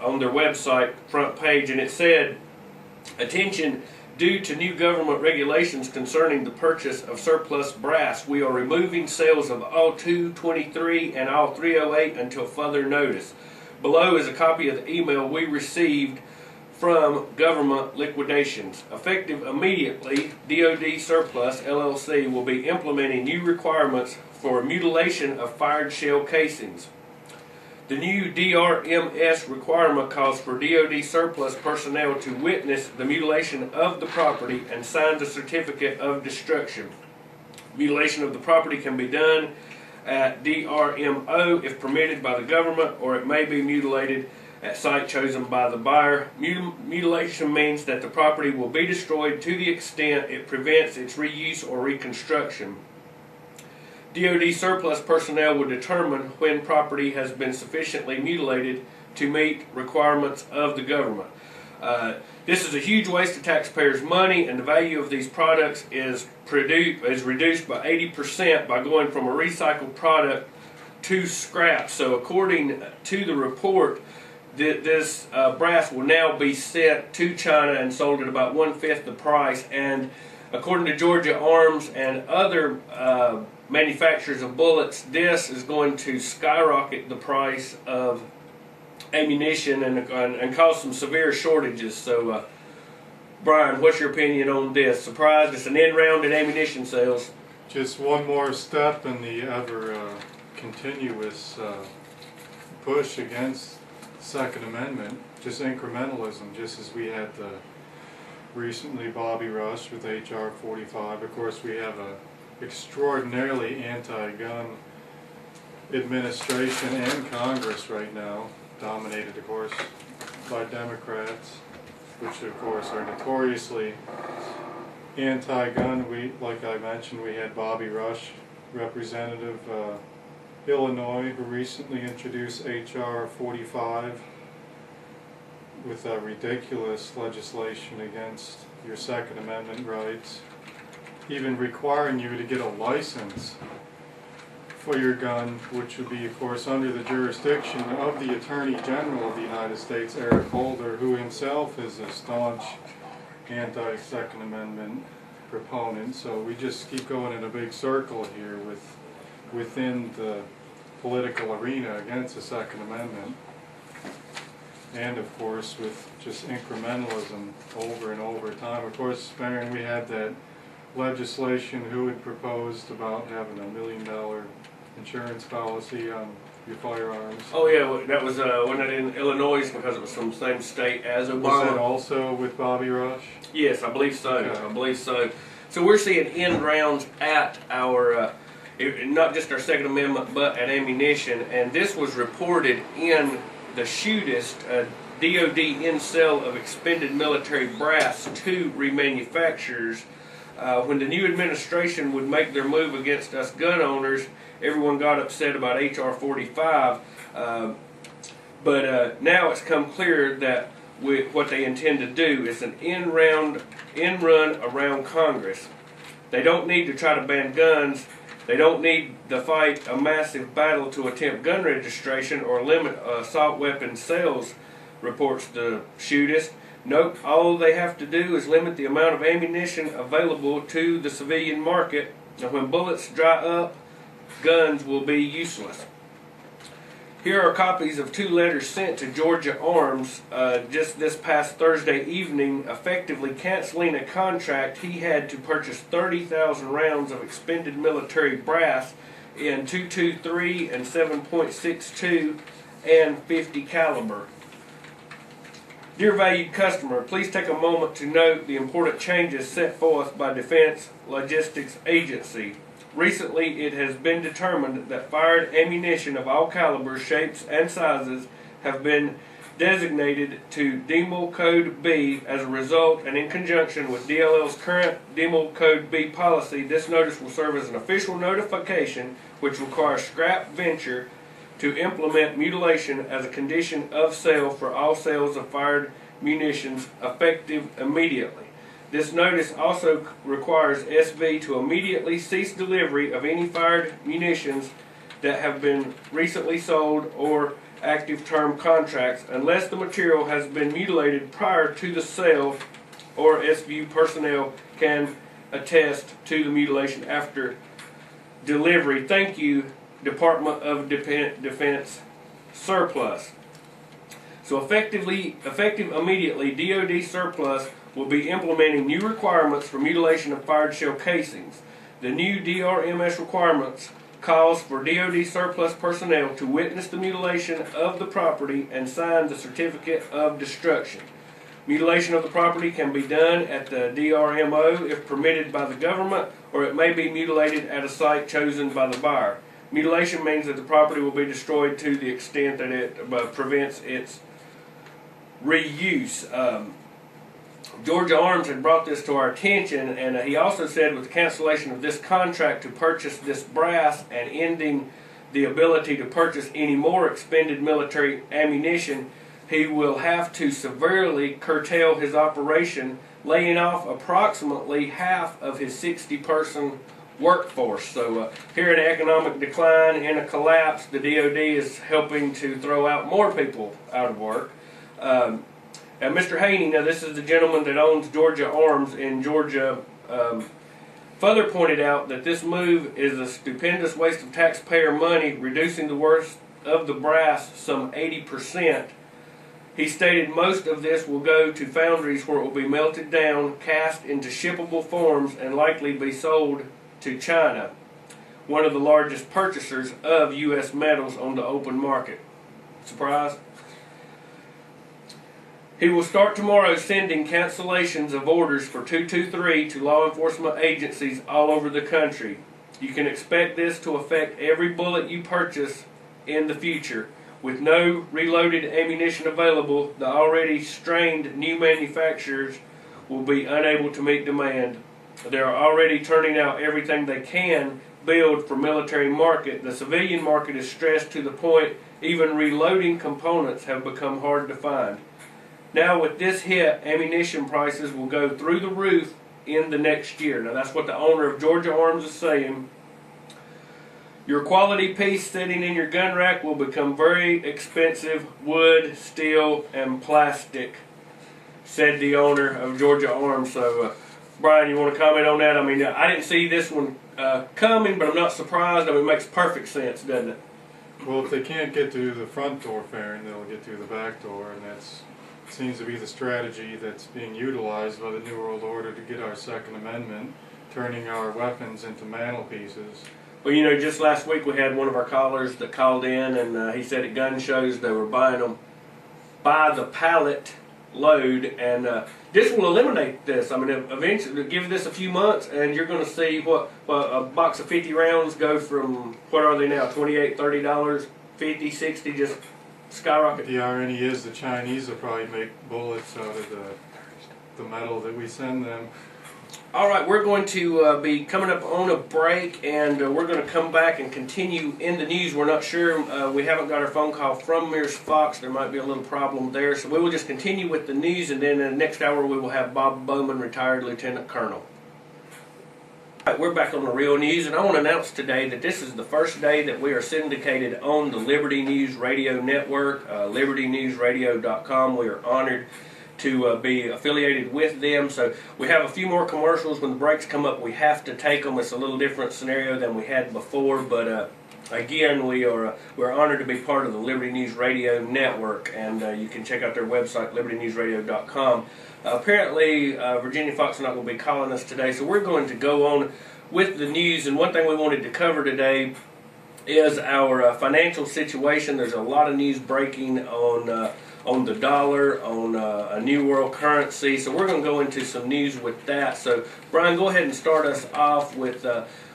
on their website front page, and it said, "Attention, due to new government regulations concerning the purchase of surplus brass, we are removing sales of all 223 and all 308 until further notice. Below is a copy of the email we received from Government Liquidations. Effective immediately, DoD Surplus LLC will be implementing new requirements for mutilation of fired shell casings. The new DRMS requirement calls for DoD surplus personnel to witness the mutilation of the property and sign the certificate of destruction. Mutilation of the property can be done at DRMO if permitted by the government, or it may be mutilated at site chosen by the buyer. Mutilation means that the property will be destroyed to the extent it prevents its reuse or reconstruction. DoD surplus personnel will determine when property has been sufficiently mutilated to meet requirements of the government." This is a huge waste of taxpayers' money, and the value of these products is reduced by 80% by going from a recycled product to scrap. So according to the report, this brass will now be sent to China and sold at about 1/5 the price. And according to Georgia Arms and other manufacturers of bullets, this is going to skyrocket the price of ammunition and cause some severe shortages. So, Brian, what's your opinion on this? Surprised it's an end round in ammunition sales? Just one more step in the ever continuous push against the Second Amendment, just incrementalism, just as we had recently Bobby Rush with H.R. 45. Of course, we have a extraordinarily anti-gun administration and Congress right now, dominated, of course, by Democrats, which, of course, are notoriously anti-gun. Like I mentioned, we had Bobby Rush, Representative Illinois, who recently introduced H.R. 45 with ridiculous legislation against your Second Amendment rights, even requiring you to get a license for your gun, which would be, of course, under the jurisdiction of the Attorney General of the United States, Eric Holder, who himself is a staunch anti-Second Amendment proponent. So we just keep going in a big circle here within the political arena against the Second Amendment. And of course with just incrementalism over and over time. Of course, Baron, we had that legislation who had proposed about having $1 million insurance policy on your firearms. Oh yeah, that was wasn't it in Illinois because it was from the same state as Obama? Was that also with Bobby Rush? Yes, I believe so. Okay. I believe so. So we're seeing end rounds at our, not just our Second Amendment, but at ammunition. And this was reported in the shootist, DoD in sale of expended military brass to remanufacturers. When the new administration would make their move against us gun owners, everyone got upset about H.R. 45. But now it's come clear that what they intend to do is an end run around Congress. They don't need to try to ban guns. They don't need to fight a massive battle to attempt gun registration or limit assault weapon sales, reports the shootist. Nope, all they have to do is limit the amount of ammunition available to the civilian market, and when bullets dry up, guns will be useless. Here are copies of 2 letters sent to Georgia Arms just this past Thursday evening, effectively canceling a contract he had to purchase 30,000 rounds of expended military brass in .223 and 7.62 and 50 caliber. Dear valued customer, please take a moment to note the important changes set forth by Defense Logistics Agency. Recently, it has been determined that fired ammunition of all calibers, shapes, and sizes have been designated to DML Code B. As a result, and in conjunction with DLL's current DML Code B policy, this notice will serve as an official notification which requires Scrap Venture to implement mutilation as a condition of sale for all sales of fired munitions effective immediately. This notice also requires SV to immediately cease delivery of any fired munitions that have been recently sold or active term contracts unless the material has been mutilated prior to the sale or SVU personnel can attest to the mutilation after delivery. Thank you, Department of Defense surplus. So effective immediately, DoD surplus will be implementing new requirements for mutilation of fired shell casings. The new DRMS requirements calls for DoD surplus personnel to witness the mutilation of the property and sign the certificate of destruction. Mutilation of the property can be done at the DRMO if permitted by the government, or it may be mutilated at a site chosen by the buyer. Mutilation means that the property will be destroyed to the extent that it prevents its reuse. Georgia Arms had brought this to our attention, and he also said with the cancellation of this contract to purchase this brass and ending the ability to purchase any more expended military ammunition, he will have to severely curtail his operation, laying off approximately half of his 60-person workforce. So here in an economic decline, in a collapse, the DoD is helping to throw out more people out of work. And Mr. Haney, now this is the gentleman that owns Georgia Arms in Georgia, further pointed out that this move is a stupendous waste of taxpayer money, reducing the worth of the brass some 80%. He stated most of this will go to foundries where it will be melted down, cast into shippable forms, and likely be sold to China, one of the largest purchasers of U.S. metals on the open market. Surprise? He will start tomorrow sending cancellations of orders for 223 to law enforcement agencies all over the country. You can expect this to affect every bullet you purchase in the future. With no reloaded ammunition available, the already strained new manufacturers will be unable to meet demand. They are already turning out everything they can build for military market. The civilian market is stressed to the point even reloading components have become hard to find. Now with this hit, ammunition prices will go through the roof in the next year. Now that's what the owner of Georgia Arms is saying. Your quality piece sitting in your gun rack will become very expensive: wood, steel, and plastic, said the owner of Georgia Arms. So, Brian, you want to comment on that? I mean, I didn't see this one coming, but I'm not surprised. I mean, it makes perfect sense, doesn't it? Well, if they can't get through the front door fairing, they'll get through the back door, and that seems to be the strategy that's being utilized by the New World Order to get our Second Amendment, turning our weapons into mantelpieces. Well, you know, just last week we had one of our callers that called in, and he said at gun shows they were buying them by the pallet load, and this will eliminate this. I mean, eventually, give this a few months, and you're going to see what a box of 50 rounds go from, what are they now, $28, $30, $50, $60, just skyrocket. The irony is the Chinese will probably make bullets out of the metal that we send them. All right, we're going to be coming up on a break, and we're going to come back and continue in the news. We're not sure. We haven't got our phone call from Mears Fox. There might be a little problem there. So we will just continue with the news, and then in the next hour we will have Bob Bowman, retired Lieutenant Colonel. All right, we're back on the Real News, and I want to announce today that this is the first day that we are syndicated on the Liberty News Radio Network, libertynewsradio.com. We are honored to be affiliated with them. So we have a few more commercials. When the breaks come up, we have to take them. It's a little different scenario than we had before, but again, we're honored to be part of the Liberty News Radio Network, and you can check out their website, libertynewsradio.com. Apparently, Virginia Fox is not going to be calling us today, so we're going to go on with the news. And one thing we wanted to cover today is our financial situation. There's a lot of news breaking on the dollar, on a new world currency. So we're going to go into some news with that. So Brian, go ahead and start us off with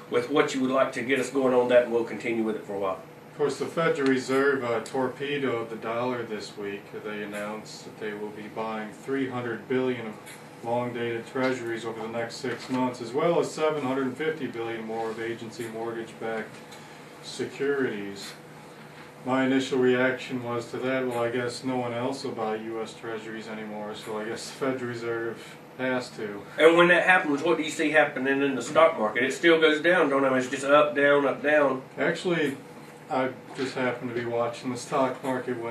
what you would like to get us going on that, and we'll continue with it for a while. Of course, the Federal Reserve torpedoed the dollar this week. They announced that they will be buying $300 billion of long-dated treasuries over the next 6 months, as well as $750 billion more of agency mortgage-backed securities. My initial reaction was to that, well, I guess no one else will buy U.S. Treasuries anymore, so I guess the Federal Reserve has to. And when that happens, what do you see happening in the stock market? It still goes down, don't it? It's just up, down, up, down. Actually, I just happened to be watching the stock market when